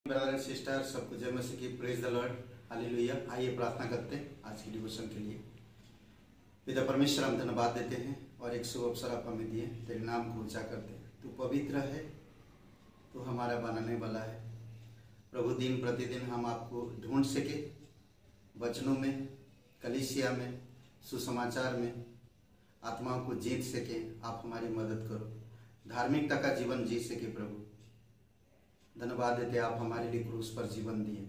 Brother and sister, सबको जय मसीह की। Praise the Lord, hallelujah. आइए प्रार्थना करते हैं आज की डिवोशन के लिए। पिता परमेश्वर, हम धन्यवाद देते हैं और एक शुभ अवसर आप हमें दिए तेरे नाम को ऊंचा करते हैं। तू पवित्र है, तू हमारा बनाने वाला है प्रभु। दिन प्रतिदिन हम आपको ढूंढ सके वचनों में, कलीसिया में, सुसमाचार में, आत्माओं को जीत सके। आप हमारी मदद करो, धार्मिकता का जीवन जी सके प्रभु। धन्यवाद देते आप हमारे लिए क्रूस पर जीवन दिए।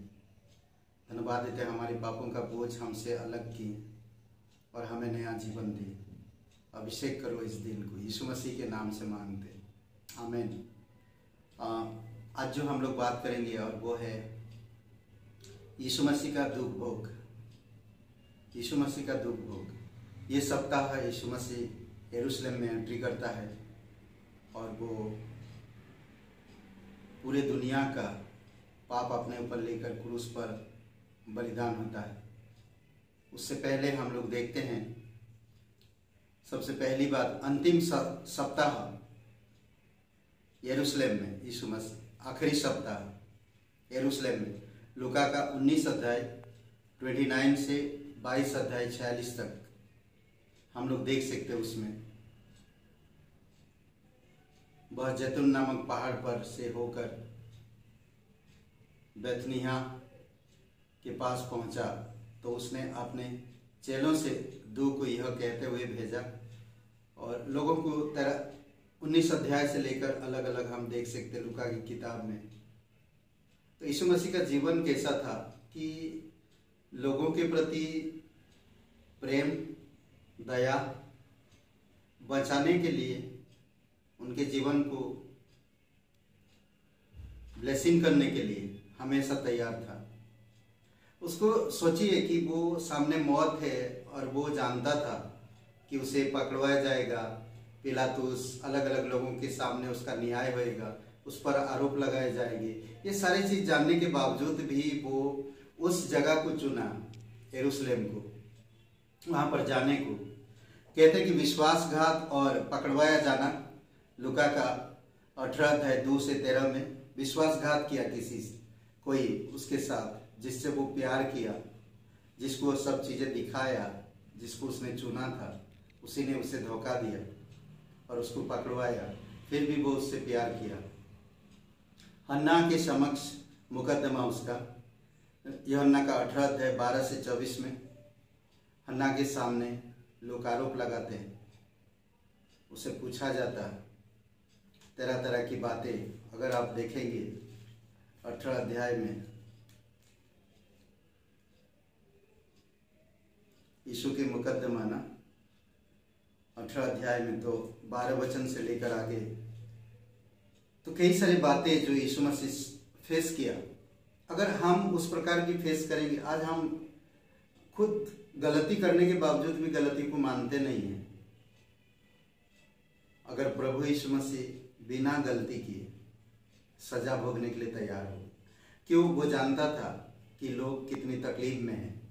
धन्यवाद देते हमारे पापों का बोझ हमसे अलग किए और हमें नया जीवन दिए। अभिषेक करो इस दिन को, यीशु मसीह के नाम से मांगते, आमीन। आज जो हम लोग बात करेंगे और वो है यीशु मसीह का दुख भोग। यीशु मसीह का दुख भोग। ये सप्ताह यीशु मसीह यरूशलेम में एंट्री करता है और वो पूरे दुनिया का पाप अपने ऊपर लेकर क्रूस पर बलिदान होता है। उससे पहले हम लोग देखते हैं, सबसे पहली बात, अंतिम सप्ताह यरूशलेम में यीशु मसीह, आखिरी सप्ताह यरूशलेम में। लूका का 19 अध्याय 29 से 22 अध्याय 46 तक हम लोग देख सकते हैं। उसमें वह जैतून नामक पहाड़ पर से होकर बैतनिय्याह के पास पहुंचा तो उसने अपने चेलों से दो को यह कहते हुए भेजा। और लोगों को 19 अध्याय से लेकर अलग अलग हम देख सकते हैं लूका की किताब में। तो यीशु मसीह का जीवन कैसा था कि लोगों के प्रति प्रेम, दया, बचाने के लिए उनके जीवन को ब्लेसिंग करने के लिए हमेशा तैयार था। उसको सोचिए कि वो सामने मौत है और वो जानता था कि उसे पकड़वाया जाएगा। पिलातुस, अलग अलग लोगों के सामने उसका न्याय होएगा, उस पर आरोप लगाए जाएंगे। ये सारी चीज जानने के बावजूद भी वो उस जगह को चुना, यरूशलेम को, वहां पर जाने को। कहते कि विश्वासघात और पकड़वाया जाना। लूका का 18 अध्याय 2 से 13 में विश्वासघात किया किसी से, कोई उसके साथ जिससे वो प्यार किया, जिसको सब चीजें दिखाया, जिसको उसने चुना था, उसी ने उसे धोखा दिया और उसको पकड़वाया। फिर भी वो उससे प्यार किया। हन्ना के समक्ष मुकदमा उसका, यूहन्ना का 18 अध्याय 12 से 24 में हन्ना के सामने लोग आरोप लगाते हैं। उसे पूछा जाता है तरह तरह की बातें। अगर आप देखेंगे 18 अध्याय में यीशु के मुकदमा ना, 18 अध्याय में तो 12 वचन से लेकर आगे तो कई सारी बातें जो यीशु मसीह फेस किया। अगर हम उस प्रकार की फेस करेंगे, आज हम खुद गलती करने के बावजूद भी गलती को मानते नहीं हैं। अगर प्रभु यीशु मसीह बिना गलती किए सजा भोगने के लिए तैयार हो, क्यों? वो जानता था कि लोग कितनी तकलीफ में हैं,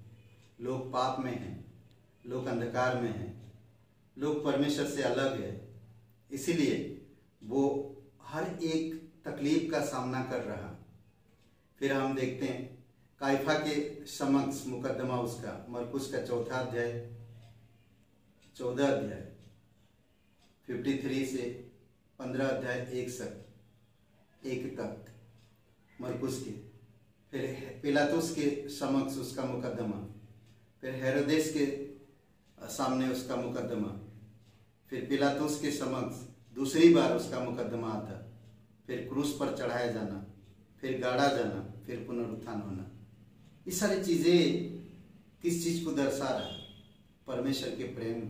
लोग पाप में हैं, लोग अंधकार में हैं, लोग परमेश्वर से अलग है। इसीलिए वो हर एक तकलीफ का सामना कर रहा। फिर हम देखते हैं काइफा के समक्ष मुकदमा उसका, मरकुस का 4 अध्याय 14 अध्याय 53 से 15 अध्याय 1 तक मरकुस के। फिर पिलातुस के समक्ष उसका मुकदमा, फिर हेरोदेस के सामने उसका मुकदमा, फिर पिलातुस के समक्ष दूसरी बार उसका मुकदमा आता, फिर क्रूस पर चढ़ाया जाना, फिर गाड़ा जाना, फिर पुनरुत्थान होना। ये सारी चीजें किस चीज को दर्शा रहा है? परमेश्वर के प्रेम,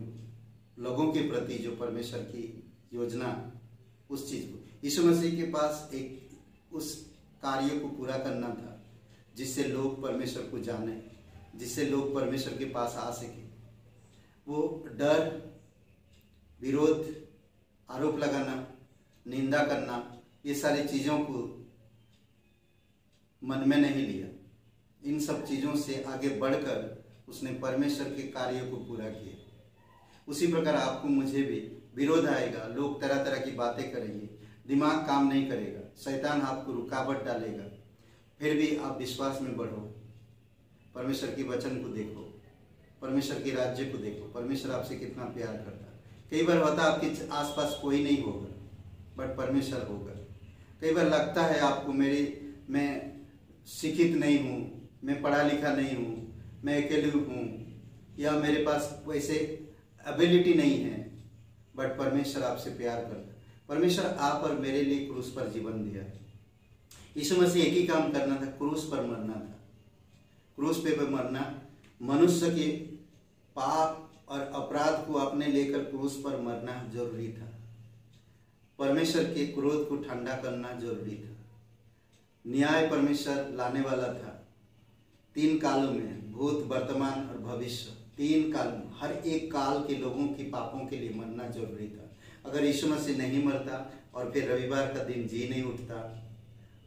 लोगों के प्रति जो परमेश्वर की योजना, उस चीज को। यीशु मसीह के पास एक उस कार्य को पूरा करना था जिससे लोग परमेश्वर को जाने, जिससे लोग परमेश्वर के पास आ सके। वो डर, विरोध, आरोप लगाना, निंदा करना, ये सारी चीजों को मन में नहीं लिया। इन सब चीजों से आगे बढ़कर उसने परमेश्वर के कार्य को पूरा किया। उसी प्रकार आपको मुझे भी विरोध आएगा, लोग तरह तरह की बातें करेंगे, दिमाग काम नहीं करेगा, शैतान आपको रुकावट डालेगा, फिर भी आप विश्वास में बढ़ो, परमेश्वर की वचन को देखो, परमेश्वर के राज्य को देखो, परमेश्वर आपसे कितना प्यार करता है। कई बार होता है आपके आसपास कोई नहीं होगा, बट परमेश्वर होगा। कई बार लगता है आपको मैं शिक्षित नहीं हूँ, मैं पढ़ा लिखा नहीं हूँ, मैं अकेले हूँ, या मेरे पास वैसे एबिलिटी नहीं है, बट परमेश्वर आपसे प्यार करता है। परमेश्वर आप और मेरे लिए क्रूस पर जीवन दिया है। यीशु मसीह एक ही काम करना था, क्रूस पर मरना था। क्रूस पे मरना, मनुष्य के पाप और अपराध को अपने लेकर क्रूस पर मरना जरूरी था। परमेश्वर के क्रोध को ठंडा करना जरूरी था। न्याय परमेश्वर लाने वाला था 3 कालों में, भूत, वर्तमान और भविष्य। 3 काल, हर एक काल के लोगों के पापों के लिए मरना जरूरी था। अगर यीशु मसीह नहीं मरता और फिर रविवार का दिन जी नहीं उठता,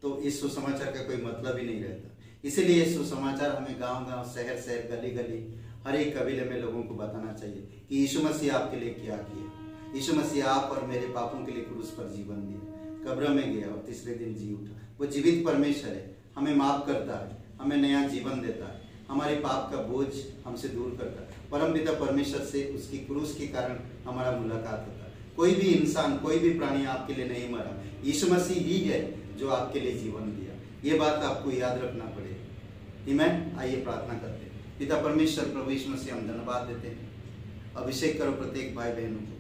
तो इस सुसमाचार का कोई मतलब ही नहीं रहता। इसीलिए ये सुसमाचार हमें गांव-गांव, शहर-शहर, गली-गली, हर एक कबीले में लोगों को बताना चाहिए कि यीशु मसीह आपके लिए क्या किया। यीशु मसीह आप और मेरे पापों के लिए क्रूस पर जीवन दिया, कब्र में गया और तीसरे दिन जी उठा। वो जीवित परमेश्वर है, हमें माफ करता है, हमें नया जीवन देता है, हमारे पाप का बोझ हमसे दूर करता है। परमपिता परमेश्वर से उसकी क्रूस के कारण हमारा मुलाकात होता है। कोई भी इंसान, कोई भी प्राणी आपके लिए नहीं मरा, यीशु मसीह ही है जो आपके लिए जीवन दिया। ये बात आपको याद रखना पड़ेगा। आमीन। आइए प्रार्थना करते हैं। पिता परमेश्वर, प्रभु यीशु मसीह, हम धन्यवाद देते हैं। अभिषेक करो प्रत्येक भाई बहनों को।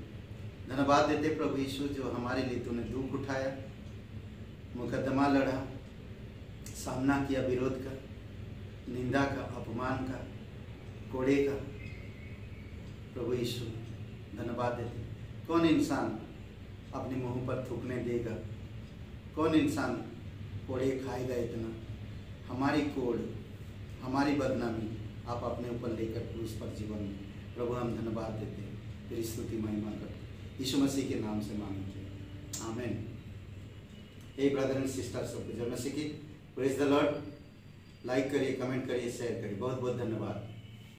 धन्यवाद देते प्रभु यीशु, जो हमारे लिए तूने दुख उठाया, मुकदमा लड़ा, सामना किया विरोध का, निंदा का, अपमान का, कोड़े का। प्रभु यीशु धन्यवाद देते। कौन इंसान अपने मुंह पर थूकने देगा? कौन इंसान कोड़े खाएगा? इतना हमारी कोड़, हमारी बदनामी आप अपने ऊपर लेकर क्रूस पर जीवन में। प्रभु हम धन्यवाद देते हैं, तेरी स्तुति महिमा करते, यीशु मसीह के नाम से मांगते हैं, आमीन। हे ब्रदर एंड सिस्टर्स ऑफ जय मसीह की, प्रेज द लॉर्ड। लाइक करिए, कमेंट करिए, शेयर करिए। बहुत बहुत धन्यवाद।